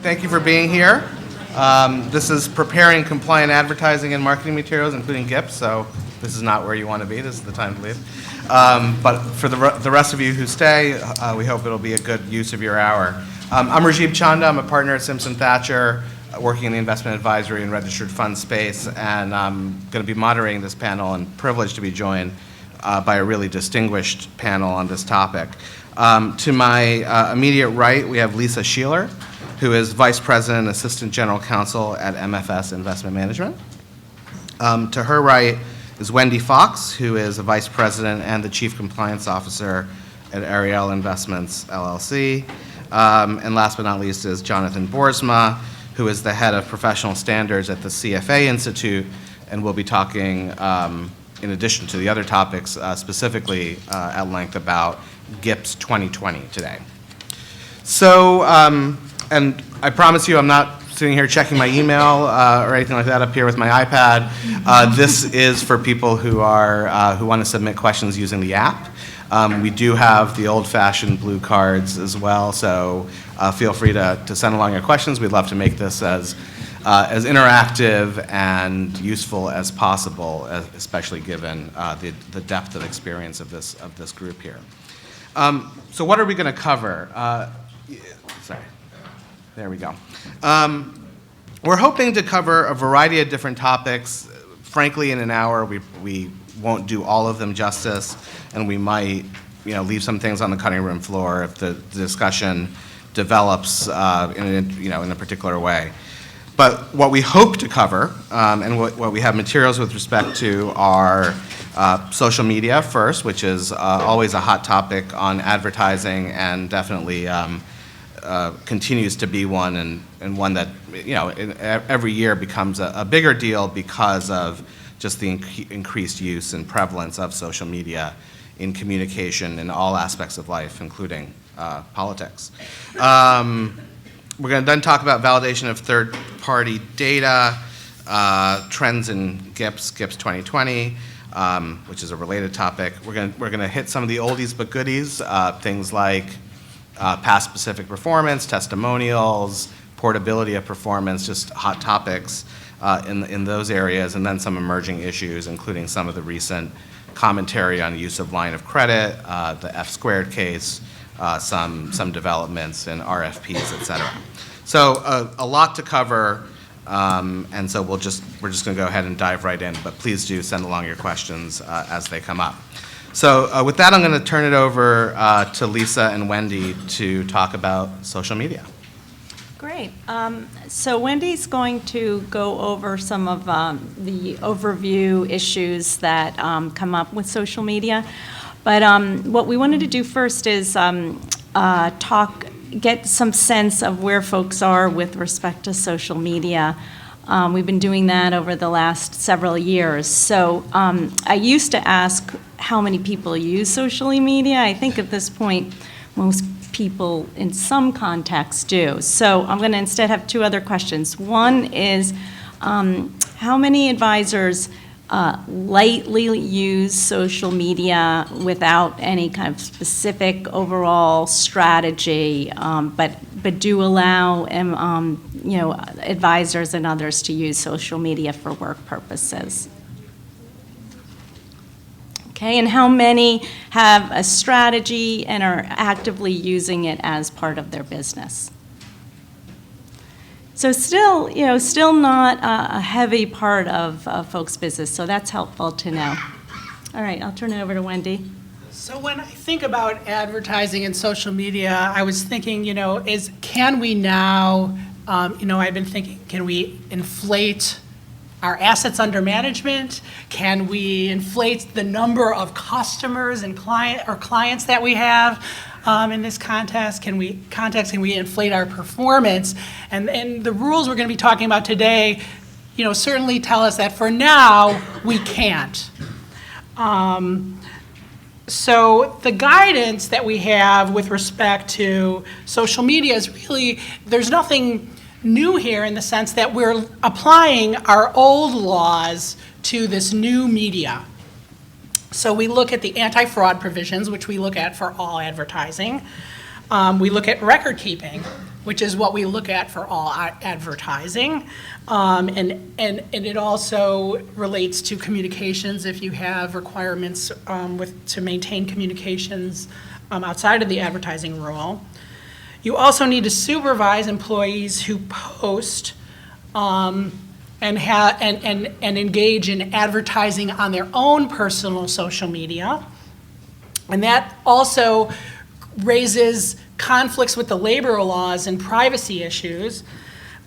Thank you for being here. This is preparing compliant advertising and marketing materials, including GIPs, so this is not where you want to be. This is the time to leave. But for the rest of you who stay, we hope it'll be a good use of your hour. I'm Rajiv Chanda. I'm a partner at Simpson Thacher, working in the investment advisory and registered fund space, and I'm going to be moderating this panel and privileged to be joined by a really distinguished panel on this topic. To my immediate right, we have Lisa Sheeler, who is Vice President and Assistant General Counsel at MFS Investment Management. To her right is Wendy Fox, who is a Vice President and the Chief Compliance Officer at Ariel Investments, LLC. And last but not least is Jonathan Boersma, who is the Head of Professional Standards at the CFA Institute, and we'll be talking, in addition to the other topics, specifically at length about GIPs 2020 today. So, and I promise you I'm not sitting here checking my email or anything like that up here with my iPad. This is for people who want to submit questions using the app. We do have the old-fashioned blue cards as well, so feel free to send along your questions. We'd love to make this as interactive and useful as possible, especially given the depth of experience of this group here. So what are we going to cover? Sorry, there we go. We're hoping to cover a variety of different topics. Frankly, in an hour, we won't do all of them justice, and we might, leave some things on the cutting room floor if the discussion develops in a particular way. But what we hope to cover, and what we have materials with respect to, are social media first, which is always a hot topic on advertising, and definitely continues to be one, and one that every year becomes a bigger deal because of just the increased use and prevalence of social media in communication in all aspects of life, including politics. We're going to then talk about validation of third-party data, trends in GIPs 2020, which is a related topic. We're going to hit some of the oldies but goodies, things like past specific performance, testimonials, portability of performance, just hot topics in those areas, and then some emerging issues, including some of the recent commentary on the use of line of credit, the F-squared case, some developments in RFPs, et cetera. So a lot to cover, and so we're just going to go ahead and dive right in, but please do send along your questions as they come up. So with that, I'm going to turn it over to Lisa and Wendy to talk about social media. Great. So Wendy's going to go over some of the overview issues that come up with social media. But what we wanted to do first is get some sense of where folks are with respect to social media. We've been doing that over the last several years. So I used to ask how many people use social media. I think at this point, most people in some context do. So I'm going to instead have two other questions. One is how many advisors lightly use social media without any kind of specific overall strategy, but do allow advisors and others to use social media for work purposes. Okay, and how many have a strategy and are actively using it as part of their business? So still not a heavy part of folks' business, so that's helpful to know. All right, I'll turn it over to Wendy. So when I think about advertising and social media, I was thinking, can we now, I've been thinking, can we inflate our assets under management? Can we inflate the number of customers and clients that we have in this context? Can we inflate our performance? And the rules we're going to be talking about today, certainly tell us that for now we can't. So the guidance that we have with respect to social media is really, there's nothing new here in the sense that we're applying our old laws to this new media. So we look at the anti-fraud provisions, which we look at for all advertising. We look at record keeping. which is what we look at for all advertising. And it also relates to communications if you have requirements to maintain communications outside of the advertising rule. You also need to supervise employees who post and engage in advertising on their own personal social media. And that also raises conflicts with the labor laws and privacy issues.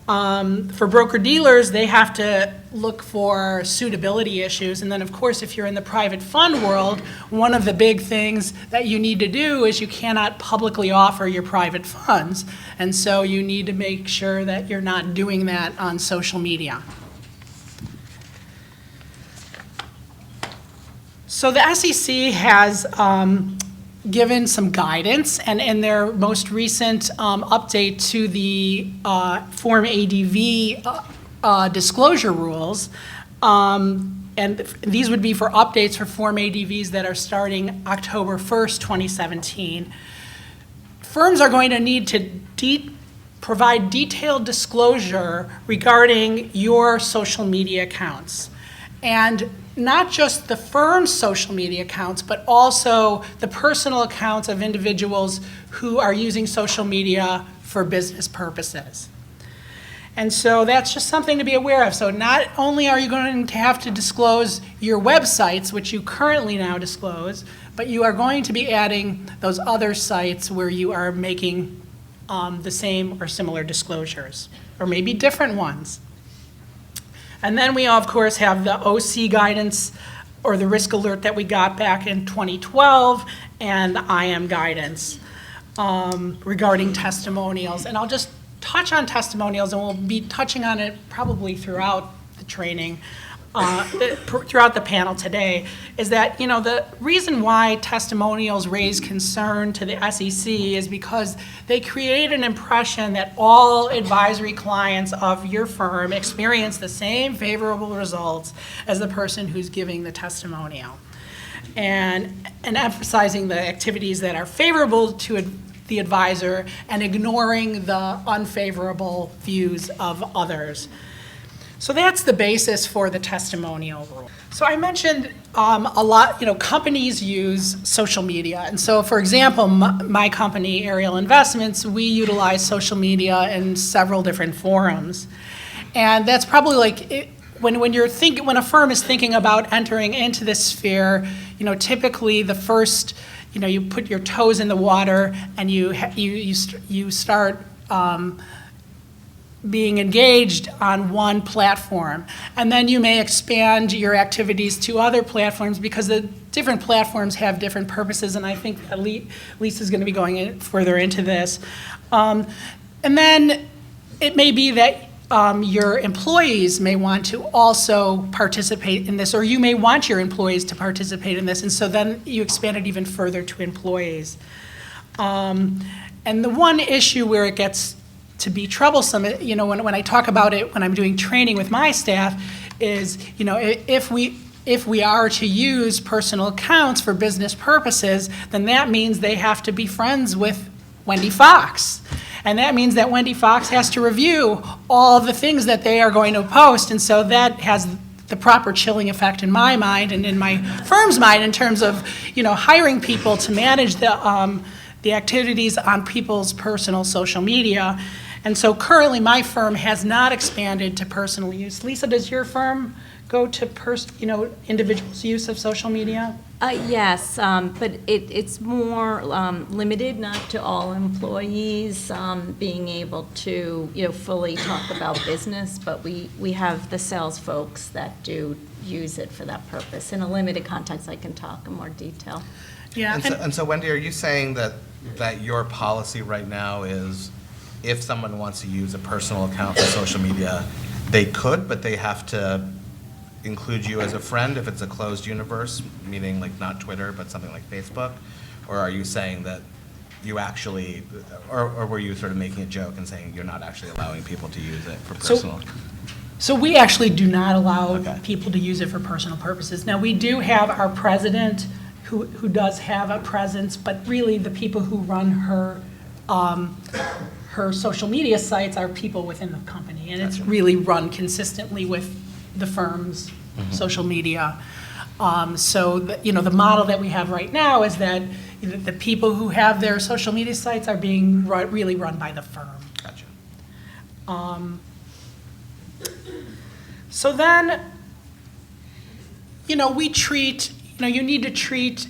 For broker-dealers, they have to look for suitability issues. And then, of course, if you're in the private fund world, one of the big things that you need to do is you cannot publicly offer your private funds. And so you need to make sure that you're not doing that on social media. So the SEC has given some guidance, and in their most recent update to the Form ADV disclosure rules, and these would be for updates for Form ADVs that are starting October 1st, 2017. Firms are going to need to provide detailed disclosure regarding your social media accounts. And not just the firm's social media accounts, but also the personal accounts of individuals who are using social media for business purposes. And so that's just something to be aware of. So not only are you going to have to disclose your websites, which you currently now disclose, but you are going to be adding those other sites where you are making the same or similar disclosures, or maybe different ones. And then we, of course, have the OC guidance, or the risk alert that we got back in 2012, and the IM guidance regarding testimonials. And I'll just touch on testimonials, and we'll be touching on it probably throughout the training, throughout the panel today, is that, the reason why testimonials raise concern to the SEC is because they create an impression that all advisory clients of your firm experience the same favorable results as the person who's giving the testimonial. And emphasizing the activities that are favorable to the advisor and ignoring the unfavorable views of others. So that's the basis for the testimonial rule. So I mentioned a lot, companies use social media. And so, for example, my company, Ariel Investments, we utilize social media in several different forums. And that's probably when a firm is thinking about entering into this sphere, typically the first, you put your toes in the water and you start being engaged on one platform. And then you may expand your activities to other platforms because the different platforms have different purposes, and I think that Lisa's going to be going further into this. And then it may be that your employees may want to also participate in this, or you may want your employees to participate in this, and so then you expand it even further to employees. And the one issue where it gets to be troublesome, when I talk about it, when I'm doing training with my staff, is, if we are to use personal accounts for business purposes, then that means they have to be friends with Wendy Fox. And that means that Wendy Fox has to review all the things that they are going to post, and so that has the proper chilling effect in my mind and in my firm's mind in terms of, hiring people to manage the activities on people's personal social media. And so currently my firm has not expanded to personal use. Lisa, does your firm go to individuals' use of social media? Yes, but it's more limited, not to all employees being able to, fully talk about business, but we have the sales folks that do use it for that purpose. In a limited context, I can talk in more detail. Yeah. And so Wendy, are you saying that your policy right now is if someone wants to use a personal account for social media, they could, but they have to include you as a friend if it's a closed universe, meaning like not Twitter, but something like Facebook? Or are you saying that you actually, or were you sort of making a joke and saying you're not actually allowing people to use it for personal? So we actually do not allow Okay. people to use it for personal purposes. Now, we do have our president who does have a presence, but really the people who run her her social media sites are people within the company, and it's really run consistently with the firm's social media. So, the model that we have right now is that the people who have their social media sites are being really run by the firm. Gotcha. So then, we treat, you need to treat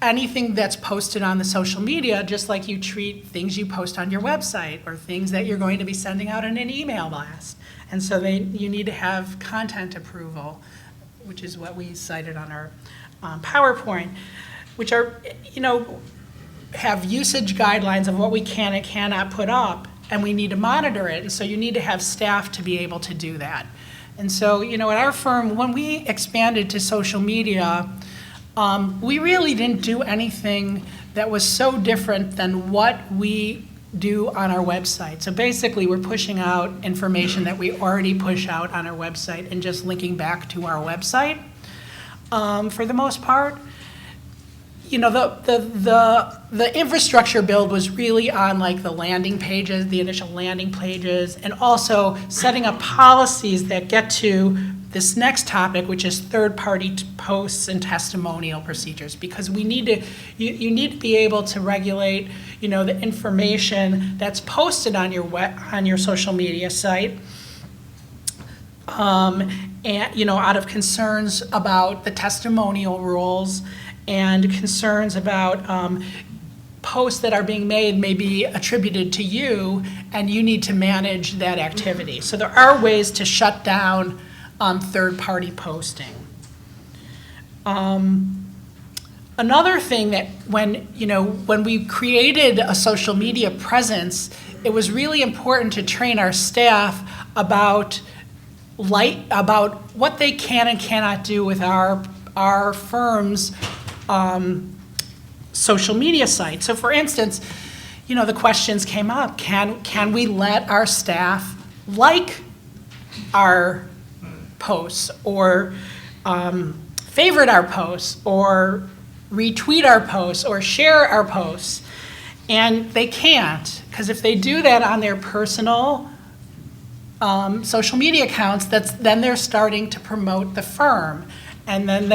anything that's posted on the social media just like you treat things you post on your website or things that you're going to be sending out in an email blast. And so you need to have content approval, which is what we cited on our PowerPoint, which are, have usage guidelines of what we can and cannot put up, and we need to monitor it. And so you need to have staff to be able to do that. And so, at our firm, when we expanded to social media, we really didn't do anything that was so different than what we do on our website. So basically, we're pushing out information that we already push out on our website and just linking back to our website for the most part. The infrastructure build was really on like the landing pages, the initial landing pages, and also setting up policies that get to this next topic, which is third-party posts and testimonial procedures, because we need to, you need to be able to regulate, the information that's posted on your social media site, and out of concerns about the testimonial rules and concerns about posts that are being made may be attributed to you, and you need to manage that activity. So there are ways to shut down third-party posting. Another thing that when we created a social media presence, it was really important to train our staff about what they can and cannot do with our firm's social media site. So for instance, the questions came up, can we let our staff like our posts or favorite our posts or retweet our posts or share our posts? And they can't, because if they do that on their personal social media accounts, then they're starting to promote the firm. And then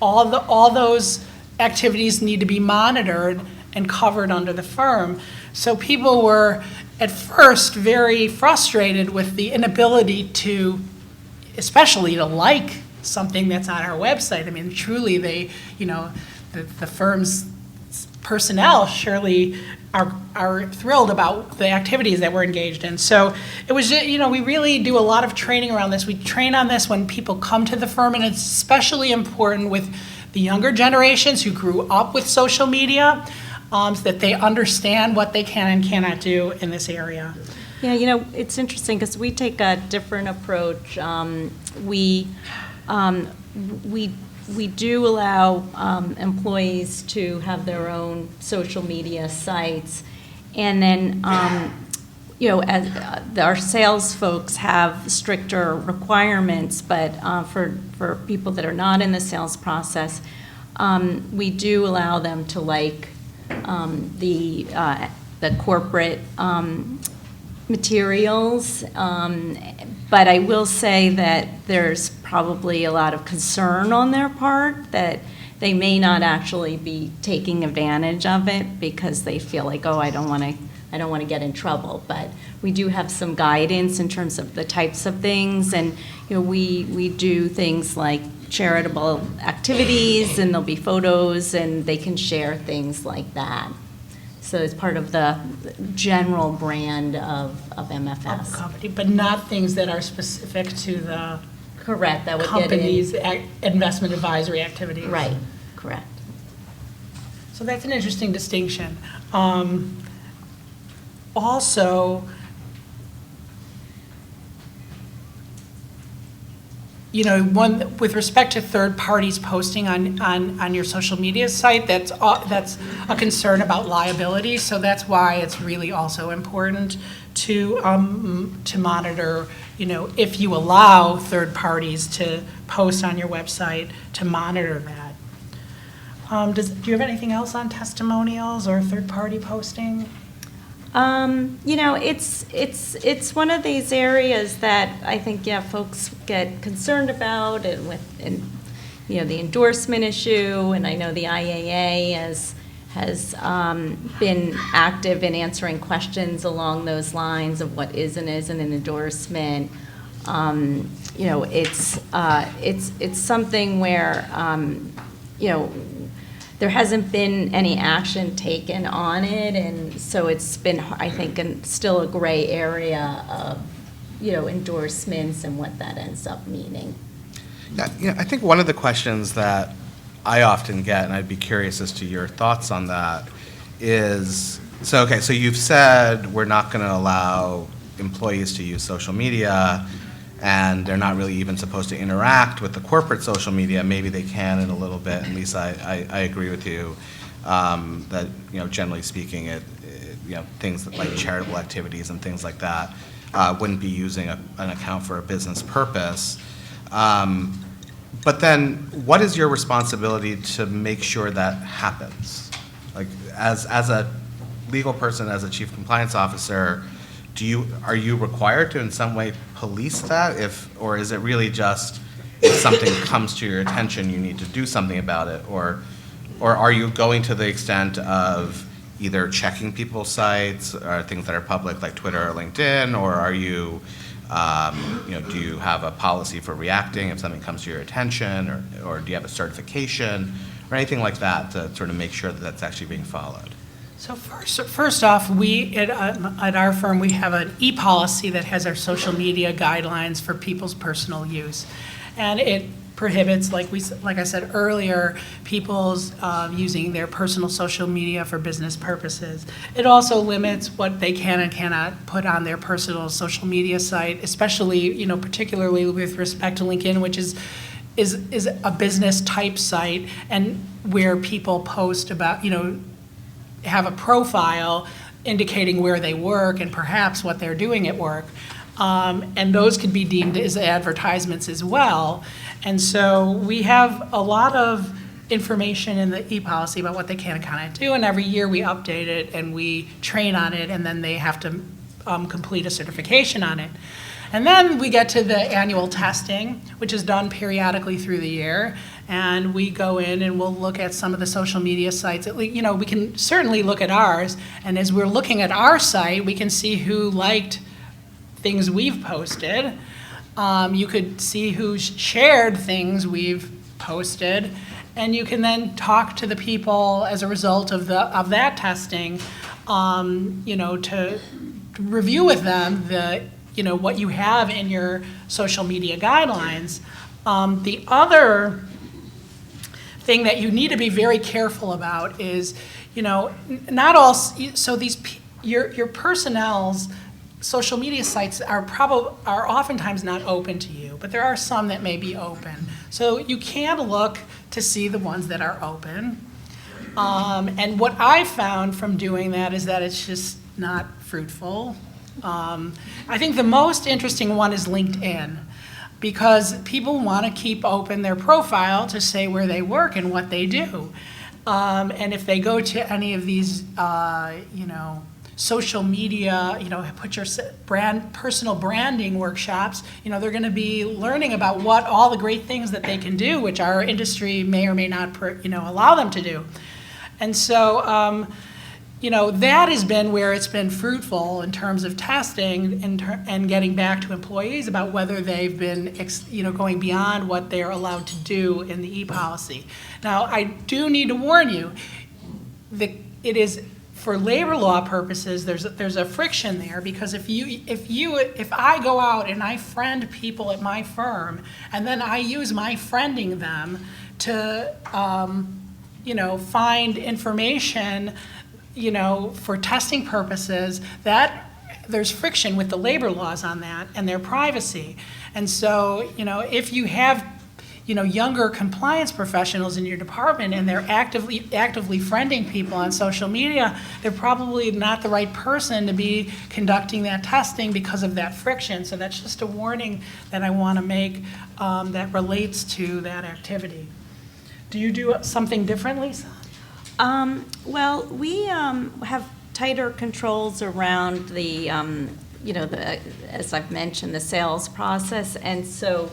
all those activities need to be monitored and covered under the firm. So people were at first very frustrated with the inability to, especially to like something that's on our website. I mean, truly the firm's personnel surely are thrilled about the activities that we're engaged in. So it was, we really do a lot of training around this. We train on this when people come to the firm, and it's especially important with the younger generations who grew up with social media, so that they understand what they can and cannot do in this area. Yeah, it's interesting because we take a different approach. We do allow employees to have their own social media sites, and then as our sales folks have stricter requirements, but for people that are not in the sales process, we do allow them to like the corporate materials, but I will say that there's probably a lot of concern on their part that they may not actually be taking advantage of it because they feel like, oh, I don't want to get in trouble. But we do have some guidance in terms of the types of things, and we do things like charitable activities, and there'll be photos, and they can share things like that. So it's part of the general brand of MFS. Of the company, but not things that are specific to the Correct. That would company's get in. investment advisory activities. Right. Correct. So that's an interesting distinction. Also, with respect to third parties posting on your social media site, that's a concern about liability. So that's why it's really also important to monitor, if you allow third parties to post on your website, to monitor that. Do you have anything else on testimonials or third party posting? It's one of these areas that I think, folks get concerned about, and the endorsement issue, and I know the IAA has been active in answering questions along those lines of what is and isn't an endorsement. It's something where, there hasn't been any action taken on it, and so it's been, I think, still a gray area of, endorsements and what that ends up meaning. Yeah, I think one of the questions that I often get, and I'd be curious as to your thoughts on that, is, so you've said we're not going to allow employees to use social media, and they're not really even supposed to interact with the corporate social media. Maybe they can in a little bit, and Lisa, I agree with you, that, generally speaking, things like charitable activities and things like that wouldn't be using an account for a business purpose. But then, what is your responsibility to make sure that happens? Like, as a legal person, as a chief compliance officer, are you required to in some way police that, or is it really just if something comes to your attention, you need to do something about it, or are you going to the extent of either checking people's sites or things that are public like Twitter or LinkedIn, or are you do you have a policy for reacting if something comes to your attention, or do you have a certification or anything like that to sort of make sure that that's actually being followed? So first off, we at our firm, we have an e-policy that has our social media guidelines for people's personal use, and it prohibits, like I said earlier, people's using their personal social media for business purposes. It also limits what they can and cannot put on their personal social media site, especially particularly with respect to LinkedIn, which is a business type site, and where people post about have a profile indicating where they work and perhaps what they're doing at work. And those could be deemed as advertisements as well. And so we have a lot of information in the e-policy about what they can and cannot do, and every year we update it and we train on it, and then they have to complete a certification on it. And then we get to the annual testing, which is done periodically through the year, and we go in and we'll look at some of the social media sites. We can certainly look at ours, and as we're looking at our site, we can see who liked things we've posted. You could see who's shared things we've posted, and you can then talk to the people as a result of that testing, to review with them what you have in your social media guidelines. The other thing that you need to be very careful about is, not all. So your personnel's social media sites are oftentimes not open to you, but there are some that may be open. So you can look to see the ones that are open. And what I found from doing that is that it's just not fruitful. I think the most interesting one is LinkedIn, because people want to keep open their profile to say where they work and what they do. And if they go to any of these, social media, put your personal branding workshops, they're going to be learning about what all the great things that they can do, which our industry may or may not, allow them to do. And so, that has been where it's been fruitful in terms of testing and getting back to employees about whether they've been, going beyond what they're allowed to do in the e-policy. Now, I do need to warn you that it is, for labor law purposes, there's a friction there, because if I go out and I friend people at my firm, and then I use my friending them to, find information, for testing purposes, that there's friction with the labor laws on that and their privacy. And so, if you have, younger compliance professionals in your department and they're actively friending people on social media, they're probably not the right person to be conducting that testing because of that friction. So that's just a warning that I want to make that relates to that activity. Do you do something different, Lisa? Well, we have tighter controls around the, you know, as I've mentioned, the sales process. And so,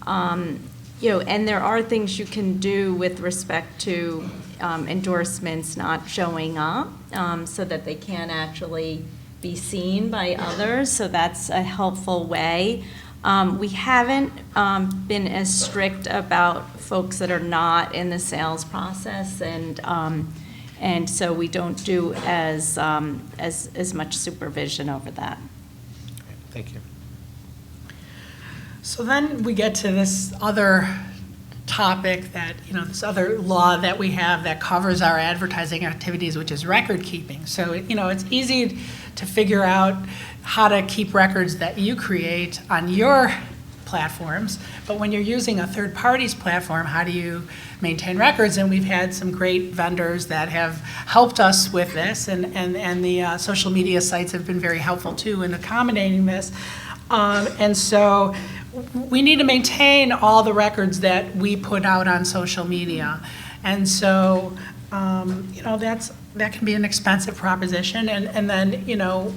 you know, and there are things you can do with respect to endorsements not showing up, so that they can actually be seen by others. So that's a helpful way. We haven't been as strict about folks that are not in the sales process, and so we don't do as much supervision over that. Thank you. So then we get to this other topic that, you know, this other law that we have that covers our advertising activities, which is record keeping. So, you know, it's easy to figure out how to keep records that you create on your platforms, but when you're using a third party's platform, how do you maintain records? And we've had some great vendors that have helped us with this, and the social media sites have been very helpful too in accommodating this. And so we need to maintain all the records that we put out on social media. And so, you know, that can be an expensive proposition, and then, you know,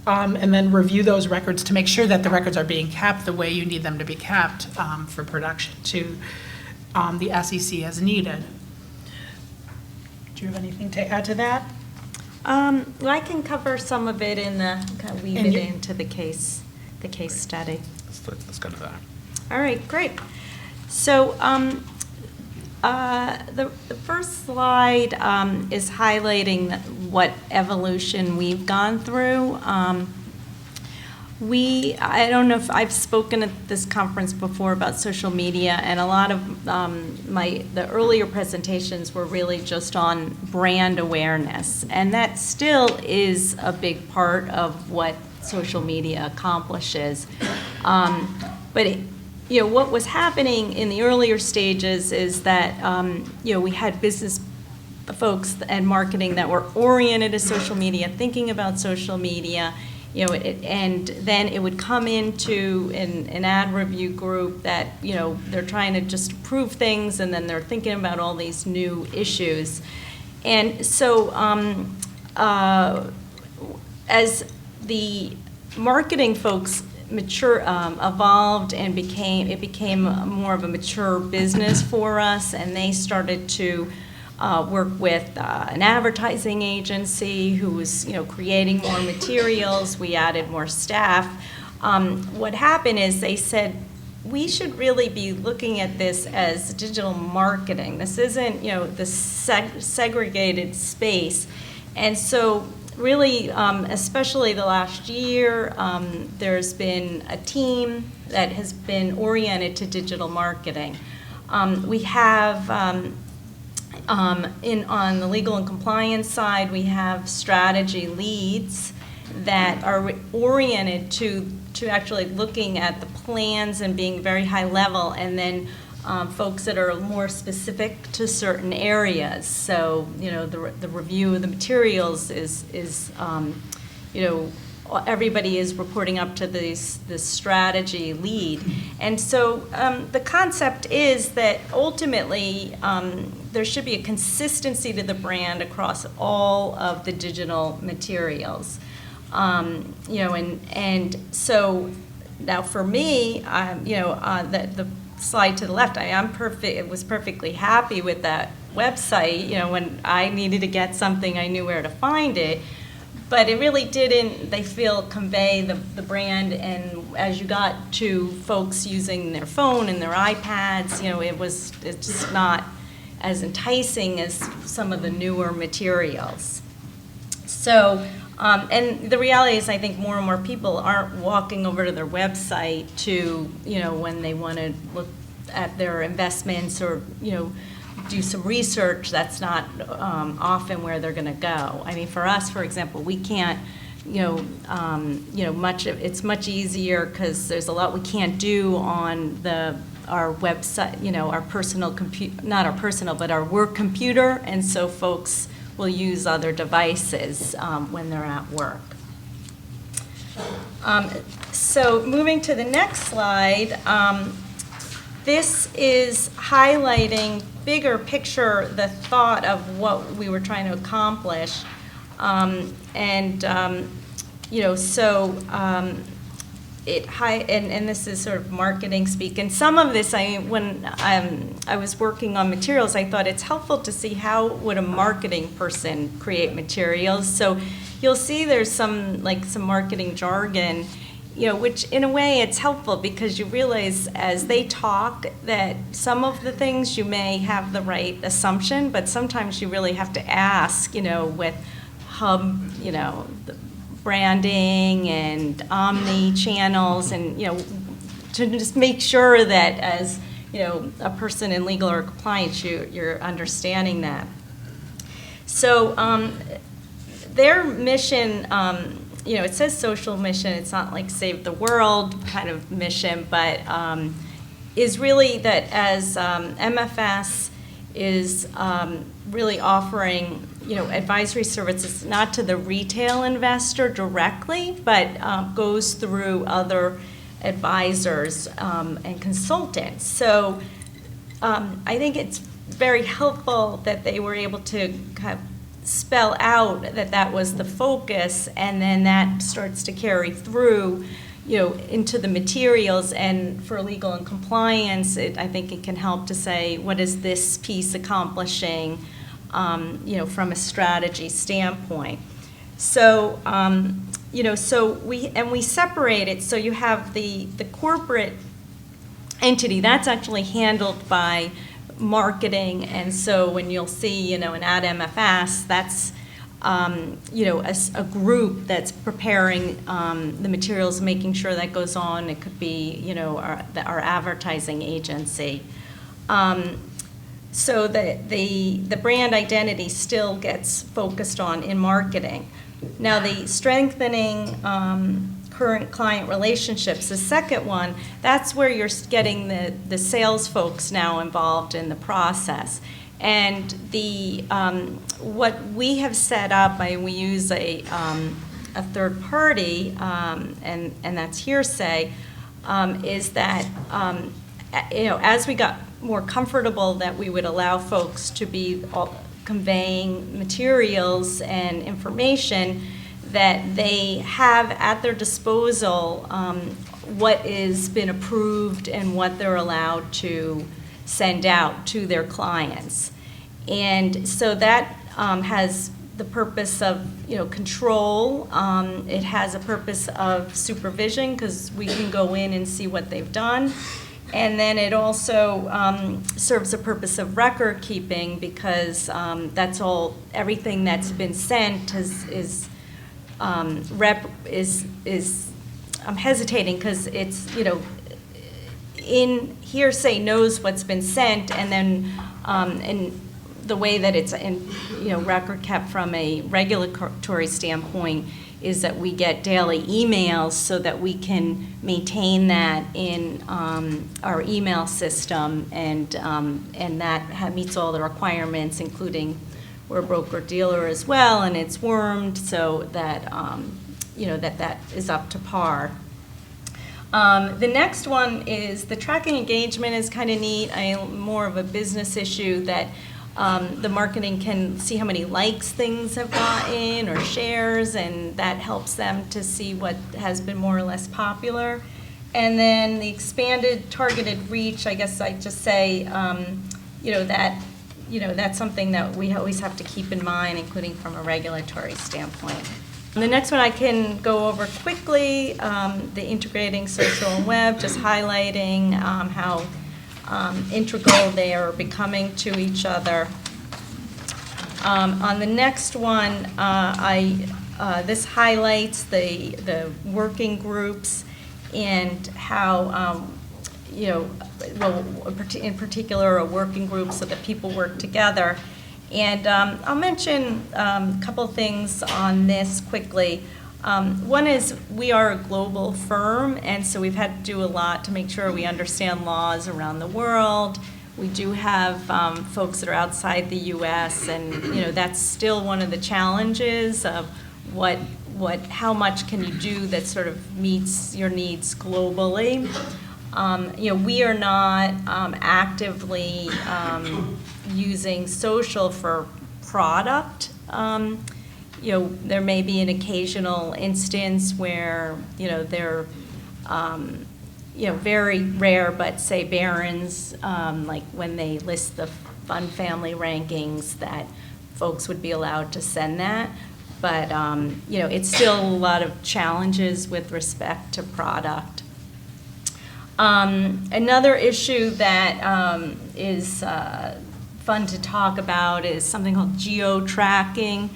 and then review those records to make sure that the records are being kept the way you need them to be kept for production to the SEC as needed. Do you have anything to add to that? Well, I can cover some of it in the, kind of weave And it you- into the case study. Let's go to that. All right, great. So the first slide is highlighting what evolution we've gone through. I don't know if I've spoken at this conference before about social media, and a lot of the earlier presentations were really just on brand awareness, and that still is a big part of what social media accomplishes. But you know, what was happening in the earlier stages is that you know, we had business folks and marketing that were oriented to social media, thinking about social media, you know, and then it would come into an ad review group that, you know, they're trying to just approve things, and then they're thinking about all these new issues. And so as the marketing folks evolved and became more of a mature business for us, and they started to work with an advertising agency who was, you know, creating more materials. We added more staff. What happened is they said, we should really be looking at this as digital marketing. This isn't, you know, the segregated space. And so really, especially the last year, there's been a team that has been oriented to digital marketing. We have, on the legal and compliance side, we have strategy leads that are oriented to actually looking at the plans and being very high level, and then folks that are more specific to certain areas. So, you know, the review of the materials is you know, everybody is reporting up to this strategy lead. And so the concept is that ultimately there should be a consistency to the brand across all of the digital materials. You know, and so now for me, you know, the slide to the left, I was perfectly happy with that website. You know, when I needed to get something, I knew where to find it. But it really didn't, they feel, convey the brand. And as you got to folks using their phone and their iPads, you know, it's just not as enticing as some of the newer materials. So, and the reality is, I think more and more people aren't walking over to their website to, you know, when they want to look at their investments or, you know, do some research. That's not often where they're going to go. I mean, for us, for example, we can't, you know, it's much easier because there's a lot we can't do on our website, you know, our personal computer, not our personal, but our work computer, and so folks will use other devices when they're at work. So moving to the next slide, this is highlighting bigger picture, the thought of what we were trying to accomplish. And this is sort of marketing speak. And some of this, when I was working on materials, I thought it's helpful to see how would a marketing person create materials. So you'll see there's some marketing jargon, which in a way it's helpful because you realize as they talk that some of the things you may have the right assumption, but sometimes you really have to ask, with hub, the branding and omni channels, and to just make sure that as a person in legal or compliance, you're understanding that. So their mission, it says social mission. It's not like save the world kind of mission, but is really that as MFS is really offering advisory services not to the retail investor directly, but goes through other advisors and consultants. So I think it's very helpful that they were able to kind of spell out that that was the focus, and then that starts to carry through into the materials. And for legal and compliance, I think it can help to say, what is this piece accomplishing from a strategy standpoint. So, so we separate it. So you have the corporate entity that's actually handled by marketing, and so when you'll see, an ad MFS, that's a group that's preparing the materials, making sure that goes on. It could be, our advertising agency. So the brand identity still gets focused on in marketing. Now the strengthening current client relationships, the second one, that's where you're getting the sales folks now involved in the process. And the what we have set up, we use a third party, and that's Hearsay, is that as we got more comfortable that we would allow folks to be conveying materials and information, that they have at their disposal what has been approved and what they're allowed to send out to their clients. And so that has the purpose of control. It has a purpose of supervision because we can go in and see what they've done. And then it also serves a purpose of record keeping because that's all, everything that's been sent is I'm hesitating because it's, in Hearsay knows what's been sent, and then in the way that it's record kept from a regulatory standpoint is that we get daily emails so that we can maintain that in our email system, and that meets all the requirements, including we're a broker-dealer as well, and it's wormed so that that is up to par. The next one is the tracking engagement is kind of neat. More of a business issue that the marketing can see how many likes things have gotten or shares, and that helps them to see what has been more or less popular. And then the expanded targeted reach, I guess I'd just say, that's something that we always have to keep in mind, including from a regulatory standpoint. And the next one I can go over quickly, the integrating social and web, just highlighting how integral they are becoming to each other. On the next one, this highlights the working groups and how, in particular, a working group so that people work together. And I'll mention a couple things on this quickly. One is we are a global firm, and so we've had to do a lot to make sure we understand laws around the world. We do have folks that are outside the U.S., and that's still one of the challenges of how much can you do that sort of meets your needs globally. We are not actively using social for product there may be an occasional instance where, they're, very rare, but say Barron's, like when they list the fun family rankings, that folks would be allowed to send that. But, it's still a lot of challenges with respect to product. Another issue that is fun to talk about is something called geo-tracking,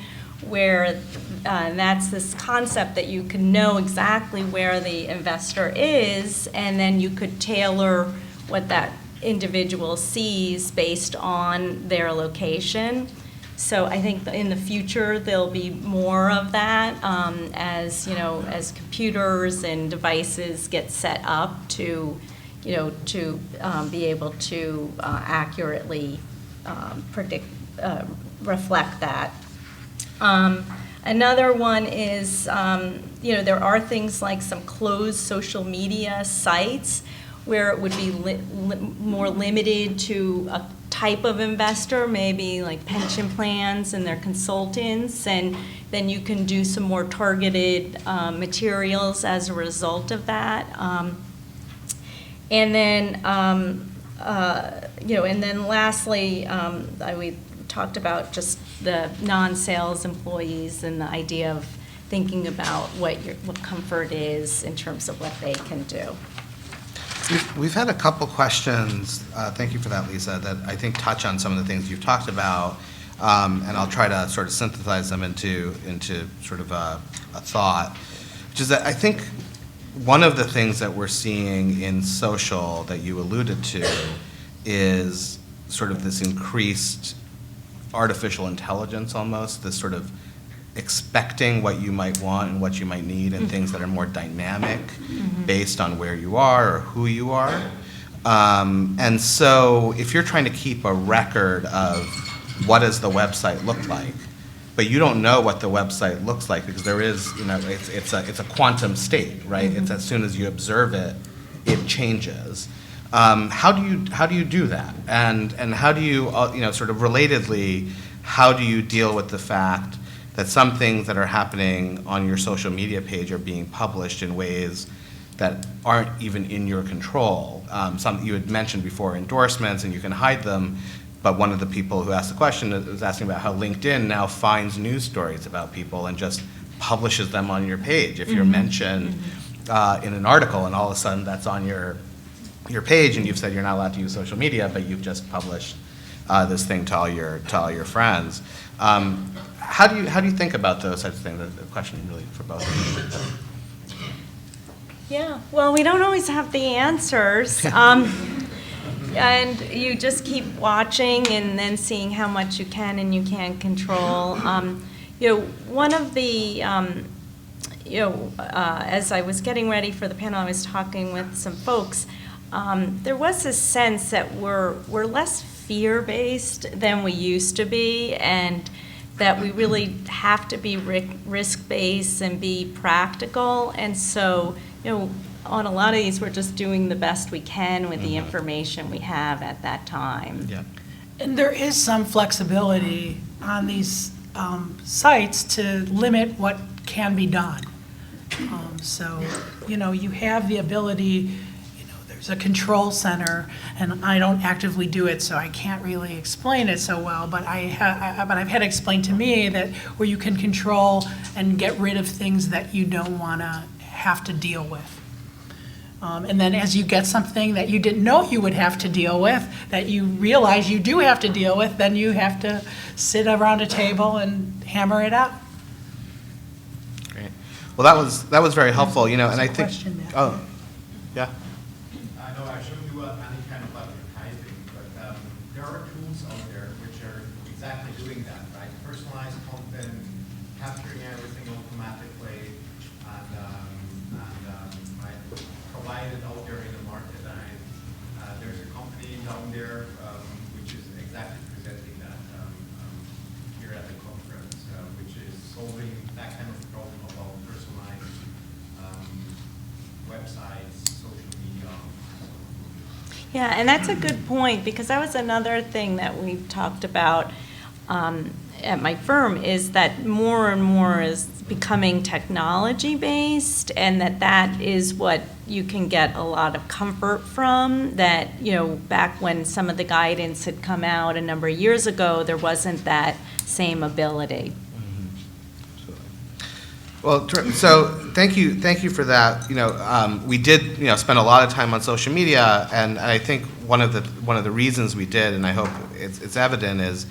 where that's this concept that you can know exactly where the investor is, and then you could tailor what that individual sees based on their location. So I think in the future there'll be more of that as computers and devices get set up to be able to accurately predict, reflect that. Another one is, there are things like some closed social media sites where it would be more limited to a type of investor, maybe like pension plans and their consultants, and then you can do some more targeted materials as a result of that. And then, and then lastly, we talked about just the non-sales employees and the idea of thinking about what comfort is in terms of what they can do. We've had a couple questions, thank you for that, Lisa, that I think touch on some of the things you've talked about, and I'll try to sort of synthesize them into sort of a thought, which is that I think one of the things that we're seeing in social that you alluded to is sort of this increased artificial intelligence almost, this sort of expecting what you might want and what you might need, and things that are more dynamic based on where you are or who you are. And so if you're trying to keep a record of what does the website look like, but you don't know what the website looks like because there is, it's a quantum state, right? It's as soon as you observe it, it changes. How do you do that? And how do you, sort of relatedly, how do you deal with the fact that some things that are happening on your social media page are being published in ways that aren't even in your control? Some you had mentioned before, endorsements, and you can hide them, but one of the people who asked the question was asking about how LinkedIn now finds news stories about people and just publishes them on your page. If you're mentioned in an article and all of a sudden that's on your page and you've said you're not allowed to use social media, but you've just published this thing to all your friends. How do you think about those types of things? The question really for both of you. Yeah, well, we don't always have the answers. And you just keep watching and then seeing how much you can and you can't control. One of the, as I was getting ready for the panel, I was talking with some folks. There was a sense that we're less fear-based than we used to be, and that we really have to be risk-based and be practical. And so, on a lot of these, we're just doing the best we can with the information we have at that time. Yeah. And there is some flexibility on these sites to limit what can be done. So, you have the ability, there's a control center, and I don't actively do it, so I can't really explain it so well, but I've had it explained to me that where you can control and get rid of things that you don't want to have to deal with. And then as you get something that you didn't know you would have to deal with, that you realize you do have to deal with, then you have to sit around a table and hammer it out. Great. Well, that was very helpful, and I think. Question, Matthew. Oh, yeah. No, I shouldn't do any kind of advertising, but there are tools out there which are exactly doing that, right? Personalized content, capturing everything automatically, and right, provide it out there in the market. There's a company down there which is exactly presenting that here at the conference, which is solving that kind of problem about personalized websites, social media. Yeah, and that's a good point, because that was another thing that we talked about. at my firm is that more and more is becoming technology-based, and that is what you can get a lot of comfort from, that, back when some of the guidance had come out a number of years ago, there wasn't that same ability. Well, so thank you for that. We did spend a lot of time on social media, and I think one of the reasons we did, and I hope it's evident, is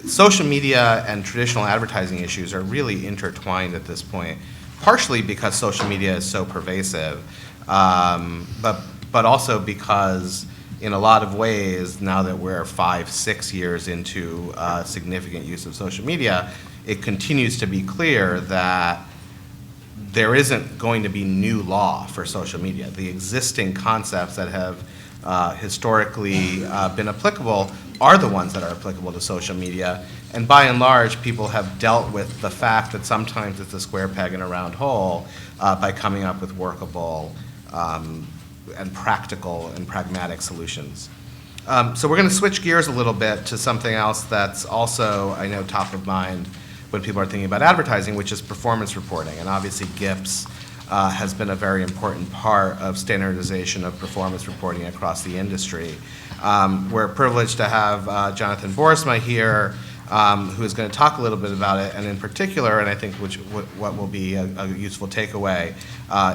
social media and traditional advertising issues are really intertwined at this point. Partially because social media is so pervasive, but also because in a lot of ways, now that we're 5-6 years into significant use of social media, it continues to be clear that there isn't going to be new law for social media. The existing concepts that have historically been applicable are the ones that are applicable to social media. And by and large, people have dealt with the fact that sometimes it's a square peg in a round hole by coming up with workable and practical and pragmatic solutions. So we're going to switch gears a little bit to something else that's also, I know, top of mind when people are thinking about advertising, which is performance reporting. And obviously GIPs has been a very important part of standardization of performance reporting across the industry. We're privileged to have Jonathan Boersma here, who is going to talk a little bit about it, and in particular, and I think what will be a useful takeaway,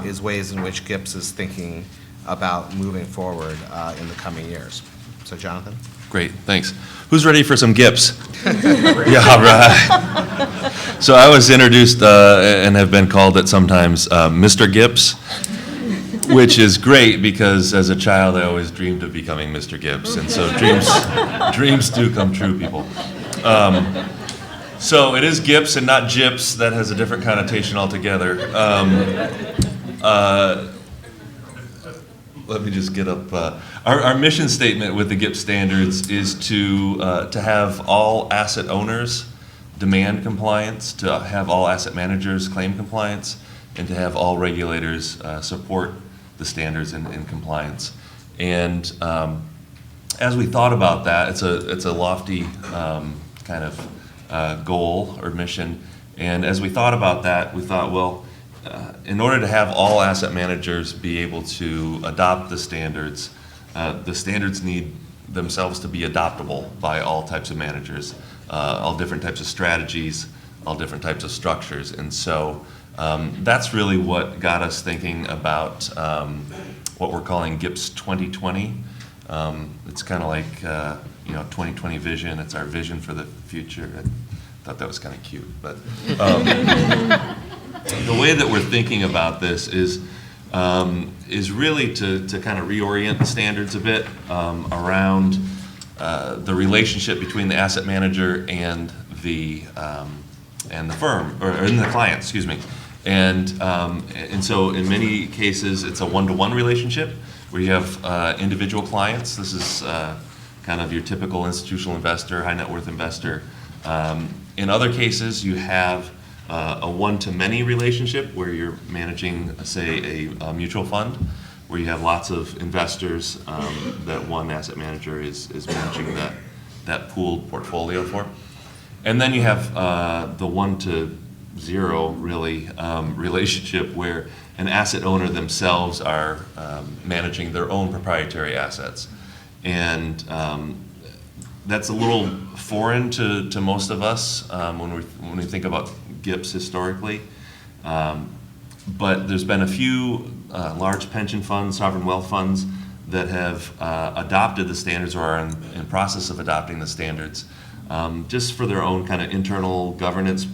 is ways in which GIPs is thinking about moving forward in the coming years. So Jonathan? Great, thanks. Who's ready for some GIPs? Yeah, right. So I was introduced and have been called it sometimes Mr. Gips, which is great because as a child I always dreamed of becoming Mr. Gibbs, and so dreams do come true, people. So it is GIPs and not GIPs. That has a different connotation altogether. Let me just get up. Our mission statement with the GIPS standards is to have all asset owners demand compliance, to have all asset managers claim compliance, and to have all regulators support the standards and compliance. And as we thought about that, it's a lofty kind of goal or mission. And as we thought about that, we thought, well, in order to have all asset managers be able to adopt the standards need themselves to be adoptable by all types of managers, all different types of strategies, all different types of structures. And so that's really what got us thinking about what we're calling GIPS 2020. It's kind of like 2020 vision. It's our vision for the future. I thought that was kind of cute, but the way that we're thinking about this is really to kind of reorient the standards a bit around the relationship between the asset manager and the firm, or in the client, excuse me. And so in many cases, it's a one-to-one relationship where you have individual clients. This is kind of your typical institutional investor, high net worth investor. In other cases, you have a one-to-many relationship where you're managing, say, a mutual fund, where you have lots of investors that one asset manager is managing that pooled portfolio for. And then you have the one-to-zero, really, relationship where an asset owner themselves are managing their own proprietary assets. And that's a little foreign to most of us when we think about GIPs historically. But there's been a few large pension funds, sovereign wealth funds, that have adopted the standards or are in process of adopting the standards just for their own kind of internal governance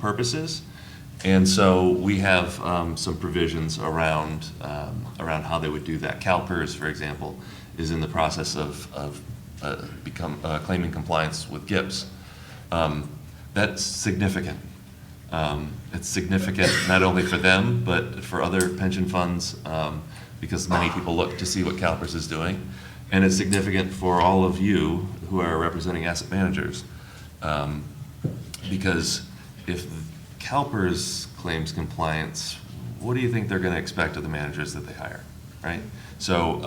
purposes. And so we have some provisions around how they would do that. CalPERS, for example, is in the process of claiming compliance with GIPs. That's significant. It's significant not only for them, but for other pension funds, because many people look to see what CalPERS is doing. And it's significant for all of you who are representing asset managers. Because if CalPERS claims compliance, what do you think they're going to expect of the managers that they hire, right? So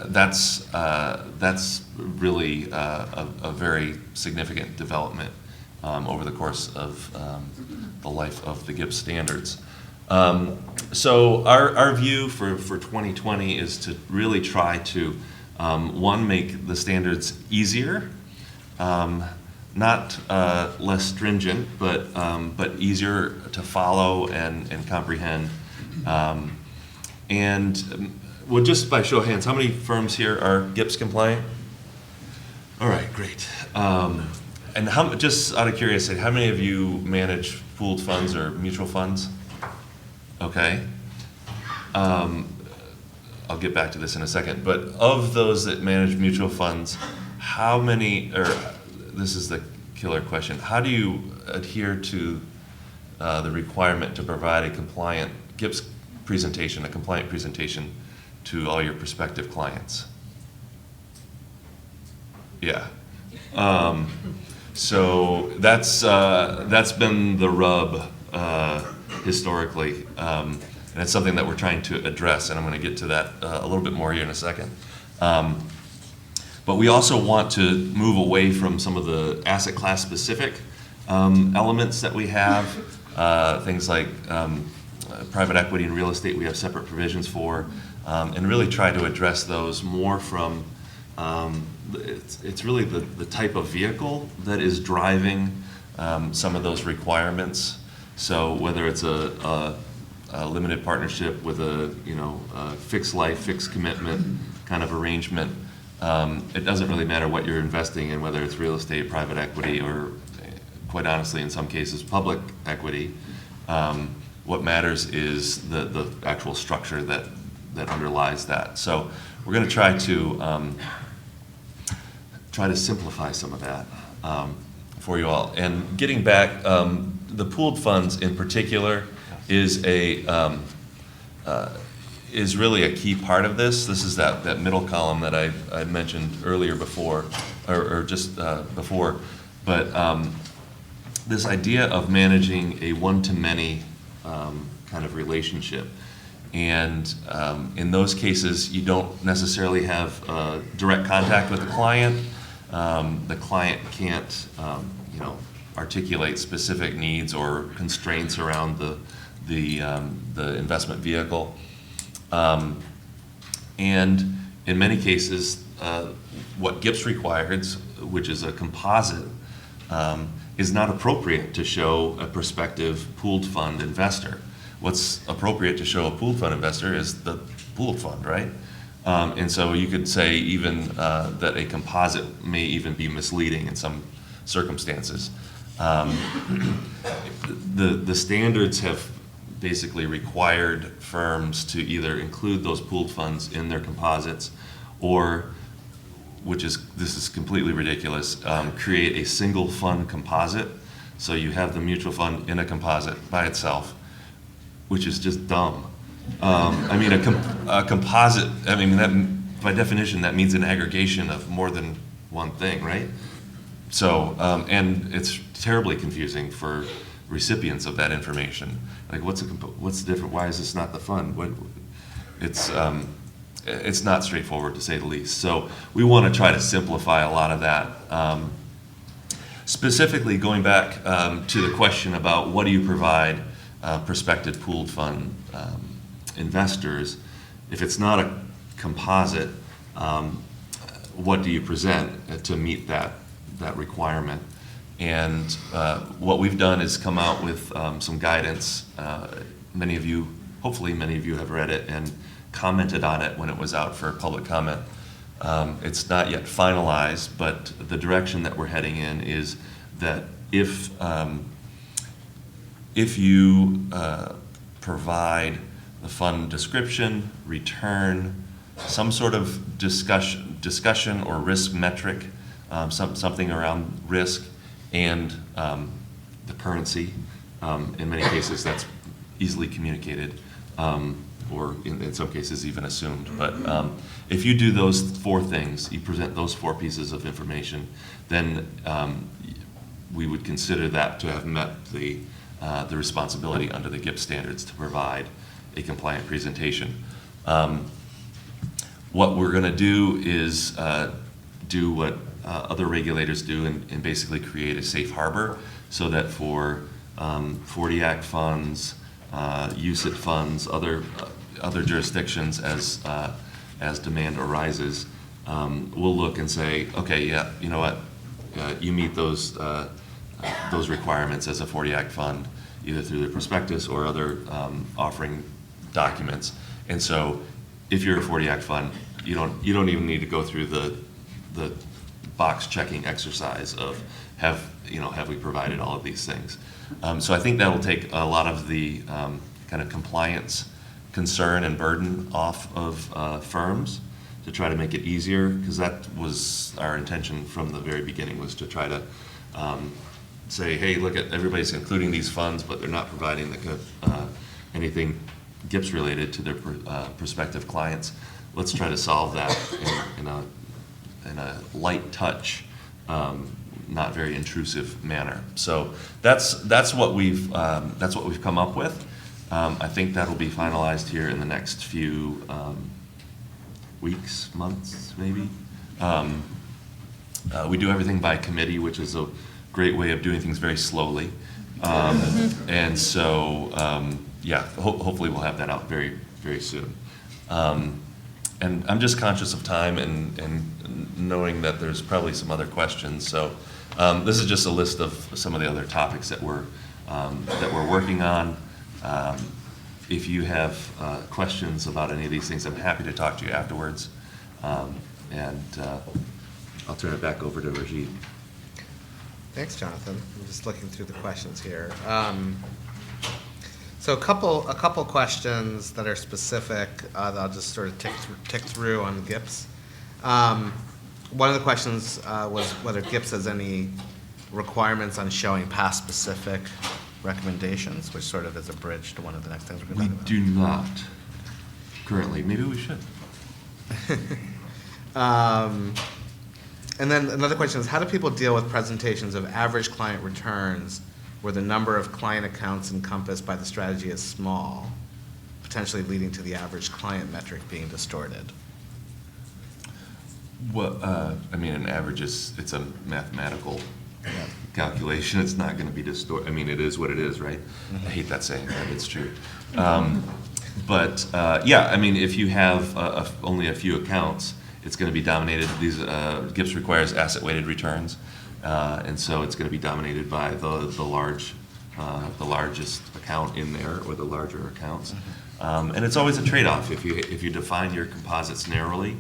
that's really a very significant development over the course of the life of the GIPS standards. So our view for 2020 is to really try to, one, make the standards easier, not less stringent, but easier to follow and comprehend. Well, just by show of hands, how many firms here are GIPS compliant? All right, great. And just out of curiosity, how many of you manage pooled funds or mutual funds? Okay. I'll get back to this in a second, but of those that manage mutual funds, how many, or this is the killer question, how do you adhere to the requirement to provide a compliant GIPS presentation, a compliant presentation to all your prospective clients? Yeah. So that's been the rub historically, and it's something that we're trying to address, and I'm going to get to that a little bit more here in a second. But we also want to move away from some of the asset class specific elements that we have, things like private equity and real estate we have separate provisions for, and really try to address those more from, it's really the type of vehicle that is driving some of those requirements. So whether it's a limited partnership with a fixed life, fixed commitment kind of arrangement, it doesn't really matter what you're investing in, whether it's real estate, private equity, or quite honestly, in some cases, public equity. What matters is the actual structure that underlies that. So we're going to try to simplify some of that for you all. And getting back, the pooled funds in particular is really a key part of this. This is that middle column that I mentioned earlier before, or just before. But this idea of managing a one-to-many kind of relationship. And in those cases, you don't necessarily have direct contact with the client. The client can't, articulate specific needs or constraints around the investment vehicle. And in many cases, what GIPS requires, which is a composite, is not appropriate to show a prospective pooled fund investor. What's appropriate to show a pooled fund investor is the pooled fund, right? And so you could say even that a composite may even be misleading in some circumstances. The standards have basically required firms to either include those pooled funds in their composites, or, this is completely ridiculous, create a single fund composite. So you have the mutual fund in a composite by itself, which is just dumb. I mean, a composite, that by definition, that means an aggregation of more than one thing, right? So, and it's terribly confusing for recipients of that information. Like, what's the difference? Why is this not the fund? It's not straightforward, to say the least. So we want to try to simplify a lot of that. Specifically, going back to the question about what do you provide prospective pooled fund investors, if it's not a composite, what do you present to meet that requirement? And what we've done is come out with some guidance. Hopefully many of you have read it and commented on it when it was out for public comment. It's not yet finalized, but the direction that we're heading in is that if you provide the fund description, return, some sort of discussion or risk metric, something around risk, and the currency. In many cases, that's easily communicated, or in some cases even assumed. But if you do those four things, you present those four pieces of information, then we would consider that to have met the responsibility under the GIPS standards to provide a compliant presentation. What we're going to do is do what other regulators do and basically create a safe harbor so that for 40 Act funds, UCIT funds, other jurisdictions as demand arises, we'll look and say, okay, yeah, you know what, you meet those requirements as a 40 Act fund, either through the prospectus or other offering documents. And so if you're a 40 Act fund, you don't even need to go through the box checking exercise of have we provided all of these things. So I think that will take a lot of the kind of compliance concern and burden off of firms to try to make it easier, because that was our intention from the very beginning, was to try to say, hey, look at everybody's including these funds, but they're not providing anything GIPs related to their prospective clients. Let's try to solve that in a light touch, not very intrusive manner. So that's what we've come up with. I think that'll be finalized here in the next few weeks, months, maybe. We do everything by committee, which is a great way of doing things very slowly. And so, hopefully we'll have that out very, very soon. And I'm just conscious of time and knowing that there's probably some other questions. So this is just a list of some of the other topics that we're working on. If you have questions about any of these things, I'm happy to talk to you afterwards. And I'll turn it back over to Rajiv. Thanks, Jonathan. I'm just looking through the questions here. So a couple questions that are specific that I'll just sort of tick through on GIPs. One of the questions was whether GIPs has any requirements on showing past specific recommendations, which sort of is a bridge to one of the next things we're going to talk about. We do not currently. Maybe we should. And then another question is, how do people deal with presentations of average client returns where the number of client accounts encompassed by the strategy is small, potentially leading to the average client metric being distorted? Well, an average it's a mathematical calculation. It's not going to be distorted. It is what it is, right? I hate that saying, but it's true. If you have only a few accounts, it's going to be dominated. These GIPs requires asset-weighted returns, and so it's going to be dominated by the largest account in there, or the larger accounts. And it's always a trade-off. If you define your composites narrowly,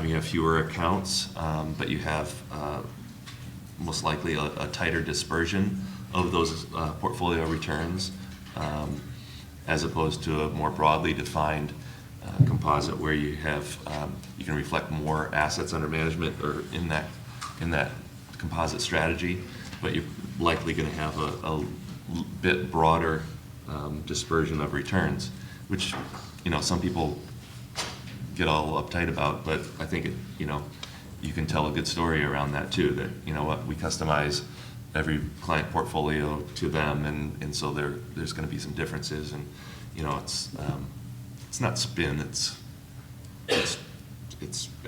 you have fewer accounts, but you have most likely a tighter dispersion of those portfolio returns, as opposed to a more broadly defined composite where you have you can reflect more assets under management or in that composite strategy, but you're likely going to have a bit broader dispersion of returns, which some people get all uptight about, but I think you can tell a good story around that too. That we customize every client portfolio to them, and so there's going to be some differences, and it's not spin. It's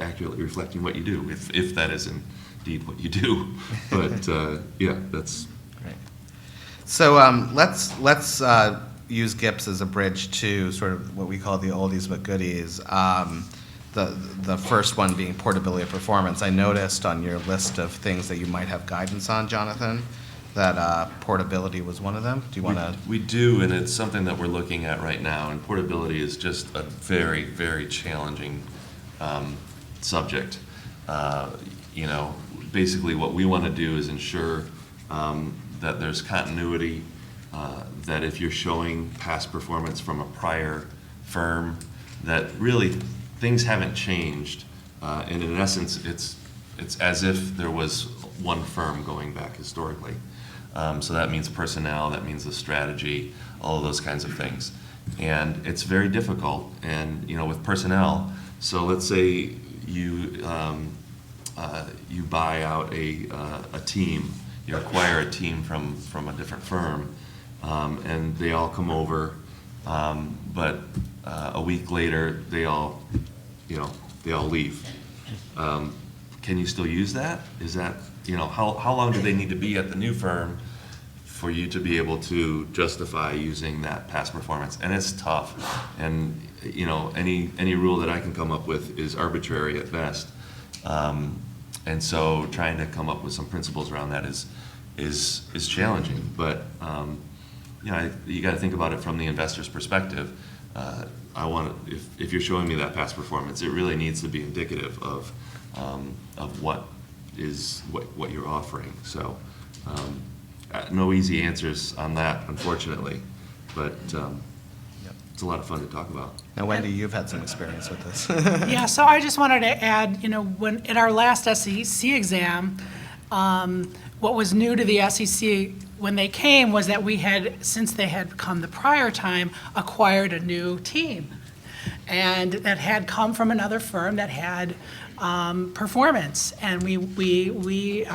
accurately reflecting what you do, if that is indeed what you do. But that's great. So let's use GIPs as a bridge to sort of what we call the oldies but goodies. The first one being portability of performance. I noticed on your list of things that you might have guidance on, Jonathan, that portability was one of them. Do you want to? We do, and it's something that we're looking at right now. And portability is just a very, very challenging subject. Basically what we want to do is ensure that there's continuity, that if you're showing past performance from a prior firm, that really things haven't changed, and in essence, it's as if there was one firm going back historically. So that means personnel, that means the strategy, all of those kinds of things. And it's very difficult, and with personnel, so let's say you buy out a team, you acquire a team from a different firm, and they all come over, but a week later they all they all leave. Can you still use that? Is that, how long do they need to be at the new firm for you to be able to justify using that past performance? And it's tough. And, any rule that I can come up with is arbitrary at best. And so trying to come up with some principles around that is challenging. But, you got to think about it from the investor's perspective. If you're showing me that past performance, it really needs to be indicative of what you're offering. So, no easy answers on that, unfortunately, but it's a lot of fun to talk about. Now, Wendy, you've had some experience with this. Yeah, so I just wanted to add, when, in our last SEC exam, what was new to the SEC when they came was that we had, since they had come the prior time, acquired a new team. And that had come from another firm that had performance, and we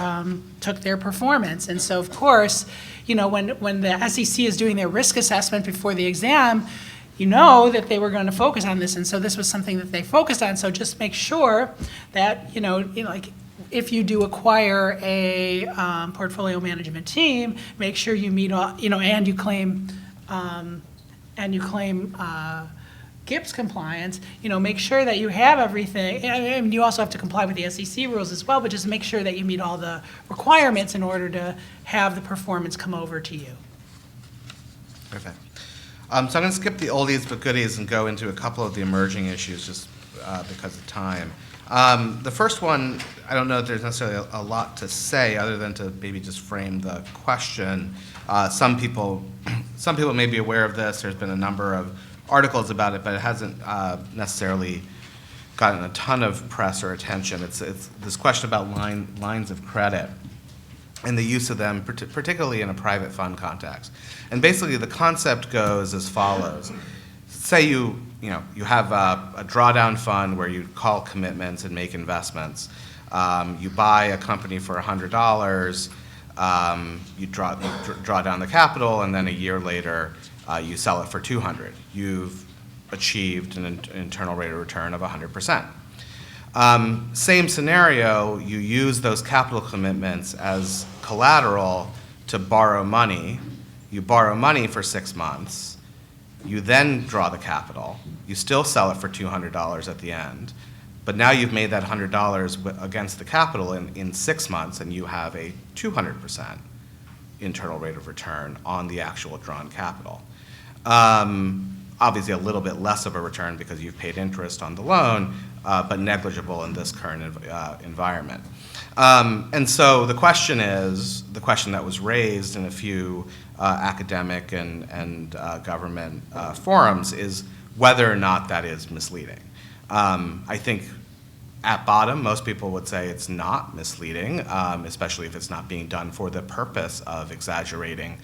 took their performance. And so, of course, when the SEC is doing their risk assessment before the exam, that they were going to focus on this, and so this was something that they focused on. So just make sure that, like, if you do acquire a portfolio management team, make sure you meet all, and you claim GIPs compliance, make sure that you have everything. And you also have to comply with the SEC rules as well, but just make sure that you meet all the requirements in order to have the performance come over to you. Perfect. So I'm going to skip the oldies but goodies and go into a couple of the emerging issues just because of time. The first one, I don't know if there's necessarily a lot to say other than to maybe just frame the question. Some people may be aware of this. There's been a number of articles about it, but it hasn't necessarily gotten a ton of press or attention. It's this question about lines of credit and the use of them, particularly in a private fund context. And basically the concept goes as follows. Say you have a drawdown fund where you call commitments and make investments. You buy a company for $100, you draw down the capital, and then a year later you sell it for $200. You've achieved an internal rate of return of 100%. Same scenario, you use those capital commitments as collateral to borrow money. You borrow money for 6 months. You then draw the capital. You still sell it for $200 at the end. But now you've made that $100 against the capital in 6 months, and you have a 200% internal rate of return on the actual drawn capital. Obviously a little bit less of a return because you've paid interest on the loan, but negligible in this current environment. And so the question that was raised in a few academic and government forums is whether or not that is misleading. I think at bottom, most people would say it's not misleading, especially if it's not being done for the purpose of exaggerating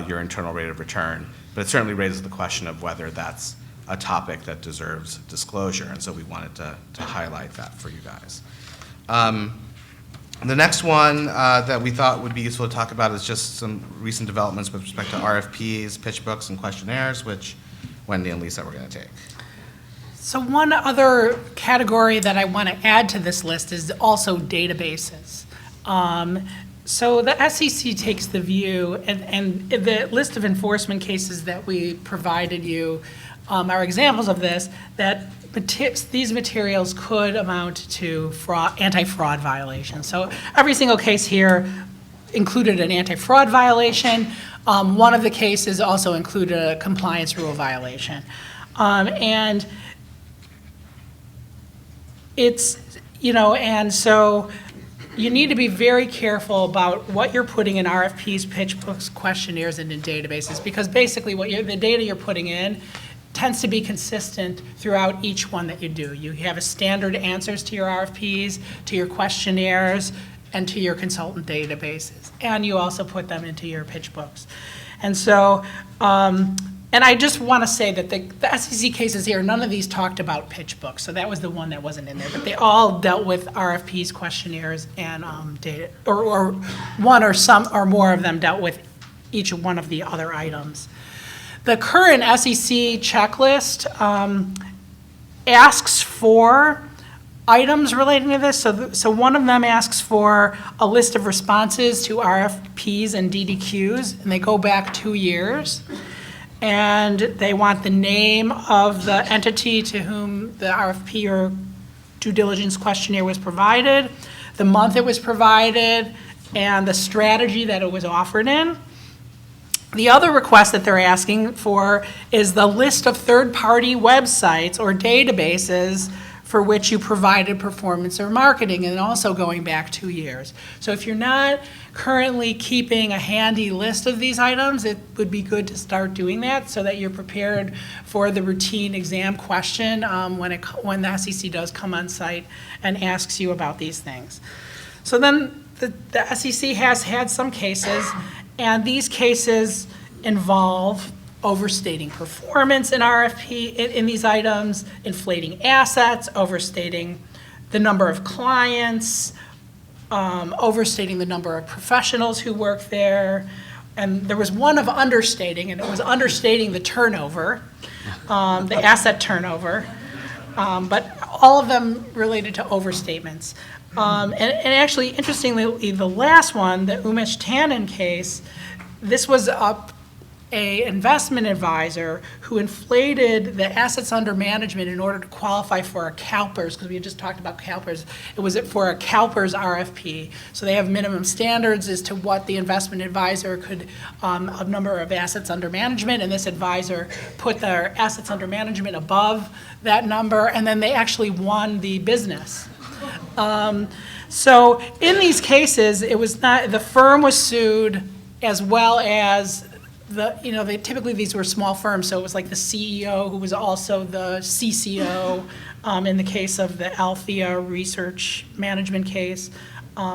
your internal rate of return. But it certainly raises the question of whether that's a topic that deserves disclosure, and so we wanted to highlight that for you guys. The next one that we thought would be useful to talk about is just some recent developments with respect to RFPs, pitch books, and questionnaires, which Wendy and Lisa were going to take. So one other category that I want to add to this list is also databases. So the SEC takes the view, and the list of enforcement cases that we provided you are examples of this, that these materials could amount to anti-fraud violations. So every single case here included an anti-fraud violation. One of the cases also included a compliance rule violation. And it's, and so you need to be very careful about what you're putting in RFPs, pitch books, questionnaires, and in databases, because basically the data you're putting in tends to be consistent throughout each one that you do. You have a standard answers to your RFPs, to your questionnaires, and to your consultant databases. And you also put them into your pitch books. And so, and I just want to say that the SEC cases here, none of these talked about pitch books, so that was the one that wasn't in there. But they all dealt with RFPs, questionnaires, and data, or one or some or more of them dealt with each one of the other items. The current SEC checklist asks for items relating to this. So one of them asks for a list of responses to RFPs and DDQs, and they go back 2 years. And they want the name of the entity to whom the RFP or due diligence questionnaire was provided, the month it was provided, and the strategy that it was offered in. The other request that they're asking for is the list of third-party websites or databases for which you provided performance or marketing, and also going back 2 years. So if you're not currently keeping a handy list of these items, it would be good to start doing that so that you're prepared for the routine exam question when the SEC does come on site and asks you about these things. So then the SEC has had some cases, and these cases involve overstating performance in RFP in these items, inflating assets, overstating the number of clients, overstating the number of professionals who work there. And there was one of understating, and it was understating the turnover, the asset turnover. But all of them related to overstatements. And actually, interestingly, the last one, the Umesh Tannen case, this was a investment advisor who inflated the assets under management in order to qualify for a CalPERS, because we had just talked about CalPERS. It was for a CalPERS RFP. So they have minimum standards as to what the investment advisor could, a number of assets under management, and this advisor put their assets under management above that number, and then they actually won the business. So in these cases, it was not, the firm was sued as well as typically these were small firms, so it was like the CEO who was also the CCO in the case of the Althea Research Management case,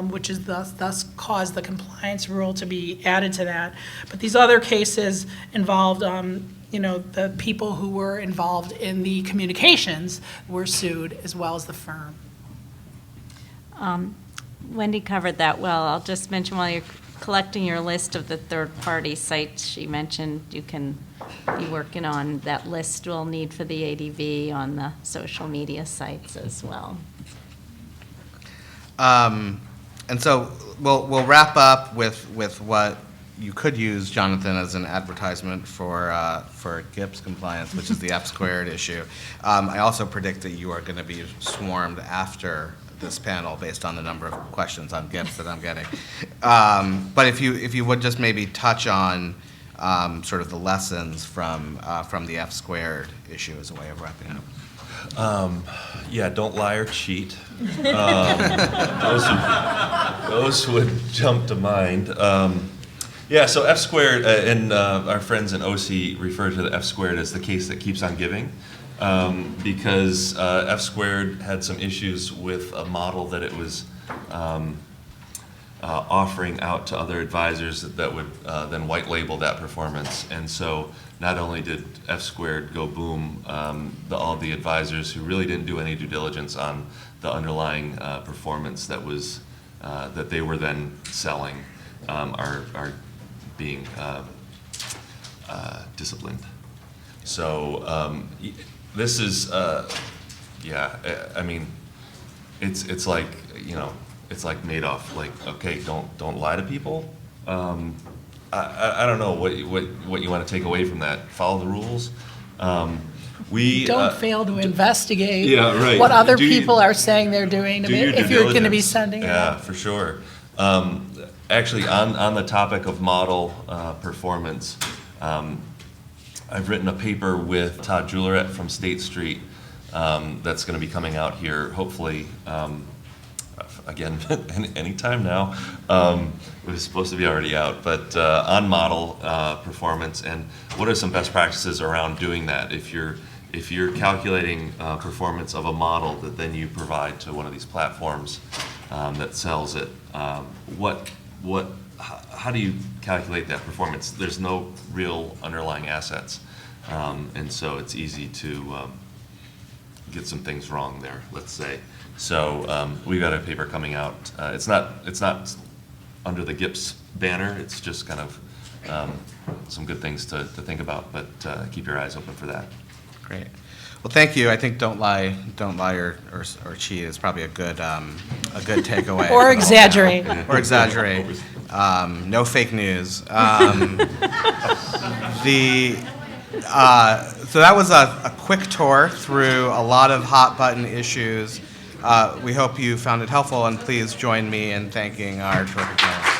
which is thus caused the compliance rule to be added to that. But these other cases involved, the people who were involved in the communications were sued as well as the firm. Wendy covered that well. I'll just mention while you're collecting your list of the third-party sites she mentioned, you can be working on that list we'll need for the ADV on the social media sites as well. And so we'll wrap up with what you could use, Jonathan, as an advertisement for GIPs compliance, which is the F squared issue. I also predict that you are going to be swarmed after this panel based on the number of questions on GIPs that I'm getting. But if you would just maybe touch on sort of the lessons from the F squared issue as a way of wrapping up. Yeah, don't lie or cheat. Those would jump to mind. Yeah, so F squared, and our friends in OC refer to the F squared as the case that keeps on giving. Because F squared had some issues with a model that it was offering out to other advisors that would then white label that performance. And so not only did F squared go boom, all the advisors who really didn't do any due diligence on the underlying performance that was that they were then selling are being disciplined. So this is, yeah, I mean, it's like, it's like Madoff, like, okay, don't lie to people. I don't know what you want to take away from that. Follow the rules. Don't fail to investigate yeah, right. what other people are saying they're doing if you're going to be sending it. Yeah, for sure. Actually, on the topic of model performance, I've written a paper with Todd Julleret from State Street that's going to be coming out here, hopefully, again, anytime now. It was supposed to be already out, but on model performance and what are some best practices around doing that. If you're calculating performance of a model that then you provide to one of these platforms that sells it, how do you calculate that performance? There's no real underlying assets, and so it's easy to get some things wrong there, let's say. So we've got a paper coming out. It's not under the GIPs banner. It's just kind of some good things to think about, but keep your eyes open for that. Great. Well, thank you. I think don't lie or cheat is probably a good takeaway. Or exaggerate. Or exaggerate. No fake news. So that was a quick tour through a lot of hot button issues. We hope you found it helpful, and please join me in thanking our terrific panelists.